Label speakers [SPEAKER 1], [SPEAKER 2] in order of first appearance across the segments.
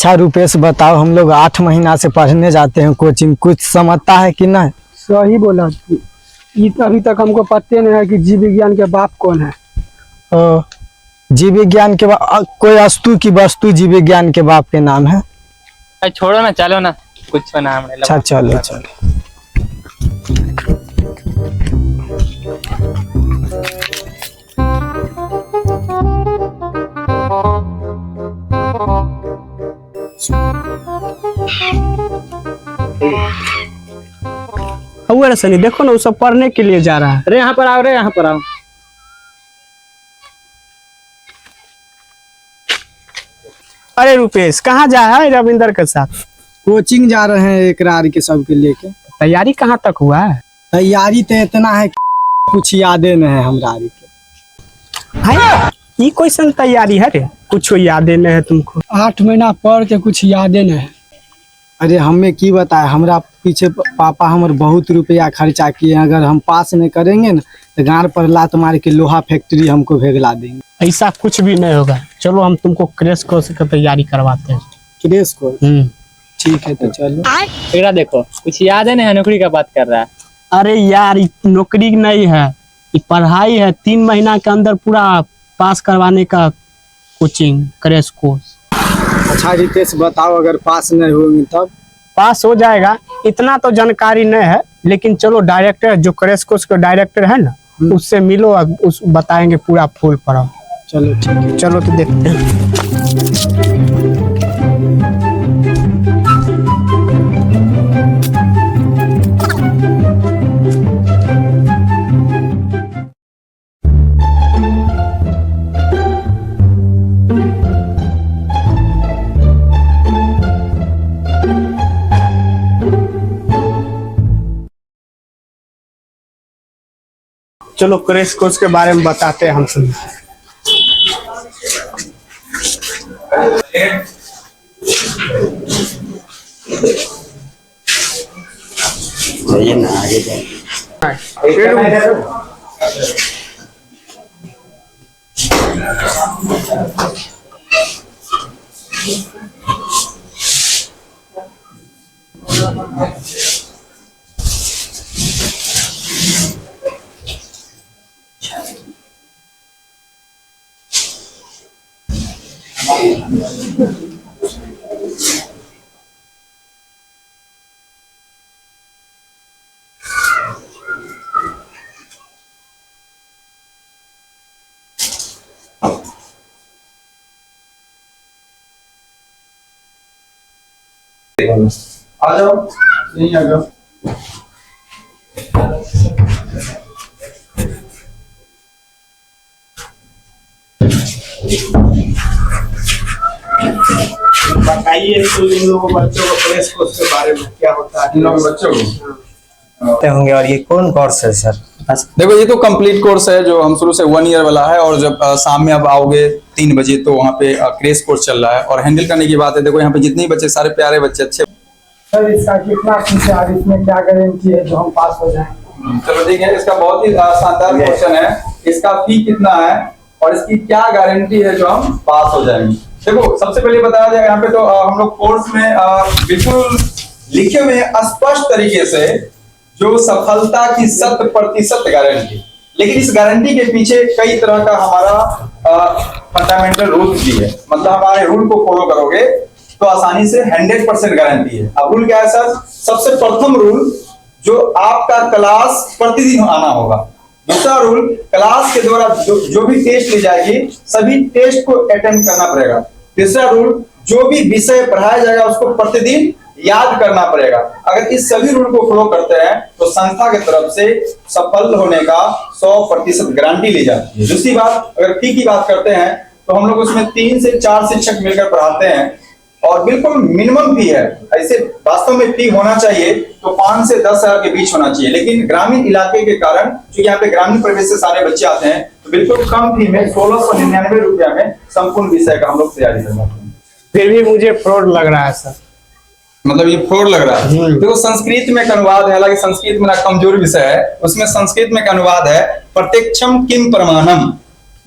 [SPEAKER 1] अच्छा रुपेश बताओ, हम लोग 8 महीना से पढ़ने जाते हैं कोचिंग, कुछ समझता है कि नहीं?
[SPEAKER 2] सही बोला तू। अभी तक हमको पता नहीं है कि जीव विज्ञान के बाप कौन है।
[SPEAKER 1] जीव विज्ञान के कोई वस्तु की वस्तु जीव विज्ञान के बाप के नाम है।
[SPEAKER 3] छोड़ो ना, चलो ना, कुछ नाम है।
[SPEAKER 1] अच्छा चलो चलो।
[SPEAKER 2] हुआ सनी, देखो ना, वो सब पढ़ने के लिए जा रहा है।
[SPEAKER 3] अरे यहाँ पर आओ, रे यहाँ पर आओ।
[SPEAKER 2] अरे रुपेश, कहाँ जा रहा है रविंदर के साथ?
[SPEAKER 1] कोचिंग जा रहे हैं इकरार के सबके लेके।
[SPEAKER 2] तैयारी कहाँ तक हुआ है?
[SPEAKER 1] तैयारी तो इतना है कि कुछ यादें नहीं है हमरा के।
[SPEAKER 2] ये कोई सन तैयारी है रे? कुछ यादें नहीं है तुमको?
[SPEAKER 1] 8 महीना पढ़ के कुछ यादें नहीं है। अरे हमें की बताए, हमरा पीछे पापा हमारे बहुत रुपया खर्चा किए। अगर हम पास नहीं करेंगे ना तो गांव पर लात मार के लोहा फैक्ट्री हमको भेजला देंगे।
[SPEAKER 2] ऐसा कुछ भी नहीं होगा। चलो हम तुमको क्रैश कोर्स की तैयारी करवाते हैं।
[SPEAKER 1] Crash course? ठीक है तो चलो।
[SPEAKER 3] बेटा देखो, कुछ याद है ना, नौकरी का बात कर रहा है।
[SPEAKER 2] अरे यार, नौकरी नहीं है, ये पढ़ाई है। 3 महीना के अंदर पूरा पास करवाने का कोचिंग, क्रैश कोर्स।
[SPEAKER 1] अच्छा रितेश बताओ, अगर पास नहीं होंगे तब?
[SPEAKER 2] पास हो जाएगा, इतना तो जानकारी नहीं है, लेकिन चलो डायरेक्टर जो क्रैश कोर्स का डायरेक्टर है ना, उससे मिलो, उस बताएंगे पूरा फुल पढ़ाओ।
[SPEAKER 1] चलो ठीक है,
[SPEAKER 2] चलो तो देखते हैं। चलो क्रैश कोर्स के बारे में बताते हैं हम सुन।
[SPEAKER 1] जाइए ना, आगे जाइए।
[SPEAKER 4] आ जाओ, यहीं आ जाओ।
[SPEAKER 2] बताइए तो इन लोगों बच्चों को क्रैश कोर्स के बारे में क्या होता है?
[SPEAKER 4] इन लोग बच्चों को
[SPEAKER 1] होंगे। और ये कौन कोर्स है सर?
[SPEAKER 4] देखो, ये तो कंप्लीट कोर्स है जो हम शुरू से 1 ईयर वाला है। और जब शाम में अब आओगे 3 बजे तो वहाँ पे क्रैश कोर्स चल रहा है। और हैंडल करने की बात है, देखो यहाँ पे जितने बच्चे, सारे प्यारे बच्चे, अच्छे।
[SPEAKER 1] सर इसका कितना फीस है और इसमें क्या गारंटी है जो हम पास हो जाएं?
[SPEAKER 4] चलो ठीक है, इसका बहुत ही शानदार क्वेश्चन है। इसका फी कितना है और इसकी क्या गारंटी है जो हम पास हो जाएंगे? देखो, सबसे पहले बताया जाए, यहाँ पे तो हम लोग कोर्स में बिल्कुल लिखे हुए हैं स्पष्ट तरीके से जो सफलता की 100% गारंटी। लेकिन इस गारंटी के पीछे कई तरह का हमारा फंडामेंटल रूल्स भी है। मतलब हमारे रूल को फॉलो करोगे तो आसानी से 100% गारंटी है। अब रूल क्या है सर? सबसे प्रथम रूल, जो आपका क्लास प्रतिदिन आना होगा। दूसरा रूल, क्लास के द्वारा जो भी टेस्ट ली जाएगी सभी टेस्ट को अटेंड करना पड़ेगा। तीसरा रूल, जो भी विषय पढ़ाया जाएगा उसको प्रतिदिन याद करना पड़ेगा। अगर इस सभी रूल को फॉलो करते हैं तो संस्था की तरफ से सफल होने का 100% गारंटी ली जाती है। दूसरी बात, अगर फी की बात करते हैं तो हम लोग उसमें 3 से 4 शिक्षक मिलकर पढ़ाते हैं और बिल्कुल मिनिमम फी है। ऐसे वास्तव में फी होना चाहिए तो 5 से 10 हजार के बीच होना चाहिए, लेकिन ग्रामीण इलाके के कारण, क्योंकि यहाँ पे ग्रामीण परिवेश से सारे बच्चे आते हैं, तो बिल्कुल कम फी में 1699 रुपया में संपूर्ण विषय का हम लोग तैयारी करवाते हैं।
[SPEAKER 2] फिर भी मुझे फ्रॉड लग रहा है सर।
[SPEAKER 4] मतलब ये फ्रॉड लग रहा है? देखो, संस्कृत में का अनुवाद है, हालांकि संस्कृत मेरा कमजोर विषय है, उसमें संस्कृत में का अनुवाद है प्रत्यक्षम किम प्रमाणम।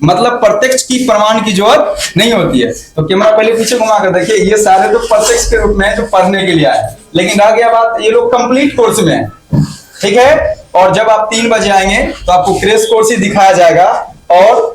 [SPEAKER 4] मतलब प्रत्यक्ष की प्रमाण की जरूरत नहीं होती है। तो कैमरा पहले पीछे घुमा कर देखिए, ये सारे तो प्रत्यक्ष के रूप में है जो पढ़ने के लिए आए, लेकिन रह गया बात, ये लोग कंप्लीट कोर्स में है, ठीक है। और जब आप 3 बजे आएंगे तो आपको क्रैश कोर्स ही दिखाया जाएगा, और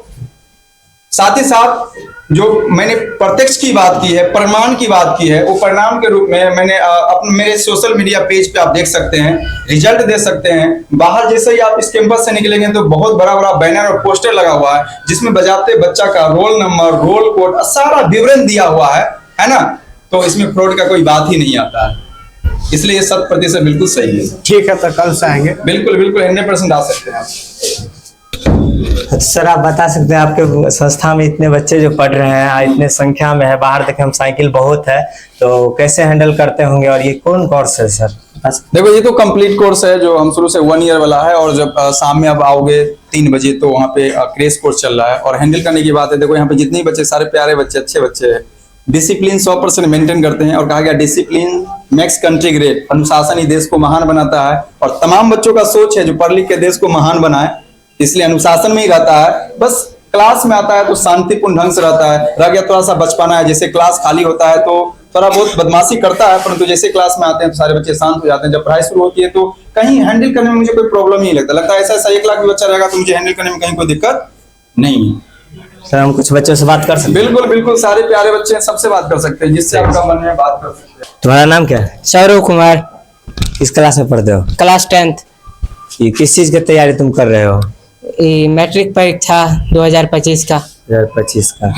[SPEAKER 4] साथ ही साथ जो मैंने प्रत्यक्ष की बात की है, प्रमाण की बात की है, वो परिणाम के रूप में मैंने अपने मेरे सोशल मीडिया पेज पे आप देख सकते हैं, रिजल्ट दे सकते हैं। बाहर जैसे ही आप इस कैंपस से निकलेंगे तो बहुत बड़ा बड़ा बैनर और पोस्टर लगा हुआ है, जिसमें बजाते बच्चा का रोल नंबर, रोल कोड, सारा विवरण दिया हुआ है ना। तो इसमें फ्रॉड का कोई बात ही नहीं आता है, इसलिए ये 100% बिल्कुल सही है।
[SPEAKER 2] ठीक है, तो कल से आएंगे।
[SPEAKER 4] बिल्कुल बिल्कुल 100% आ सकते हैं आप।
[SPEAKER 5] सर आप बता सकते हैं आपके संस्था में इतने बच्चे जो पढ़ रहे हैं, इतने संख्या में है, बाहर देखे हम साइकिल बहुत है, तो कैसे हैंडल करते होंगे, और ये कौन कोर्स है सर?
[SPEAKER 4] देखो ये तो कंप्लीट कोर्स है जो हम शुरू से 1 ईयर वाला है, और जब शाम में अब आओगे 3 बजे तो वहाँ पे क्रैश कोर्स चल रहा है। और हैंडल करने की बात है, देखो यहाँ पे जितने बच्चे, सारे प्यारे बच्चे, अच्छे बच्चे हैं, डिसिप्लिन 100% मेंटेन करते हैं, और कहा गया डिसिप्लिन मेक्स कंट्री ग्रेट, अनुशासन ही देश को महान बनाता है। और तमाम बच्चों का सोच है जो पढ़ लिख के देश को महान बनाए, इसलिए अनुशासन में ही रहता है। बस क्लास में आता है तो शांतिपूर्ण ढंग से रहता है। रह गया थोड़ा सा बचपना है, जैसे क्लास खाली होता है तो थोड़ा बहुत बदमाशी करता है, परंतु जैसे क्लास में आते हैं तो सारे बच्चे शांत हो जाते हैं। जब पढ़ाई शुरू होती है तो कहीं हैंडल करने में मुझे कोई प्रॉब्लम नहीं लगता है। ऐसा 1 लाख भी बच्चा रहेगा तो मुझे हैंडल करने में कहीं कोई दिक्कत नहीं है।
[SPEAKER 5] सर हम कुछ बच्चों से बात कर सकते हैं?
[SPEAKER 4] बिल्कुल बिल्कुल, सारे प्यारे बच्चे हैं, सबसे बात कर सकते हैं, जिससे आपका मन में बात कर सकते हैं।
[SPEAKER 5] तुम्हारा नाम क्या है?
[SPEAKER 6] सौरव कुमार,
[SPEAKER 5] किस क्लास में पढ़ते हो?
[SPEAKER 6] Class 10th।
[SPEAKER 5] ये किस चीज की तैयारी तुम कर रहे हो?
[SPEAKER 6] ये मैट्रिक परीक्षा 2025 का।
[SPEAKER 5] 2025 का।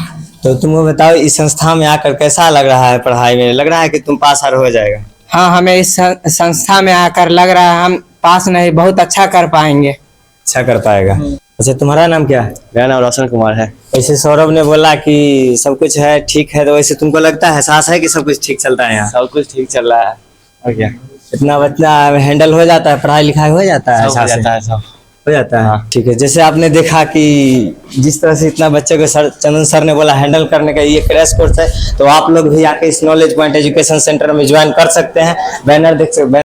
[SPEAKER 5] तो तुमको बताओ, इस संस्था में आकर कैसा लग रहा है? पढ़ाई में लग रहा है कि तुम पास हर हो जाएगा?
[SPEAKER 6] हाँ, हमें इस संस्था में आकर लग रहा है हम पास नहीं, बहुत अच्छा कर पाएंगे।
[SPEAKER 5] अच्छा कर पाएगा। अच्छा तुम्हारा नाम क्या है?
[SPEAKER 7] मेरा नाम रोशन कुमार है।
[SPEAKER 5] वैसे सौरभ ने बोला कि सब कुछ है, ठीक है, तो वैसे तुमको लगता है, एहसास है कि सब कुछ ठीक चलता है यहाँ?
[SPEAKER 7] सब कुछ ठीक चल रहा है, और क्या,
[SPEAKER 5] इतना बच्चा हैंडल हो जाता है, पढ़ाई लिखाई हो जाता है?
[SPEAKER 7] सब हो जाता है, सब
[SPEAKER 5] हो जाता है।
[SPEAKER 7] हाँ।
[SPEAKER 5] ठीक है, जैसे आपने देखा कि जिस तरह से इतना बच्चे को सर चंदन सर ने बोला हैंडल करने का ये क्रैश कोर्स है, तो आप लोग भी आके इस नॉलेज पॉइंट एजुकेशन सेंटर में ज्वाइन कर सकते हैं। बैनर देख सकते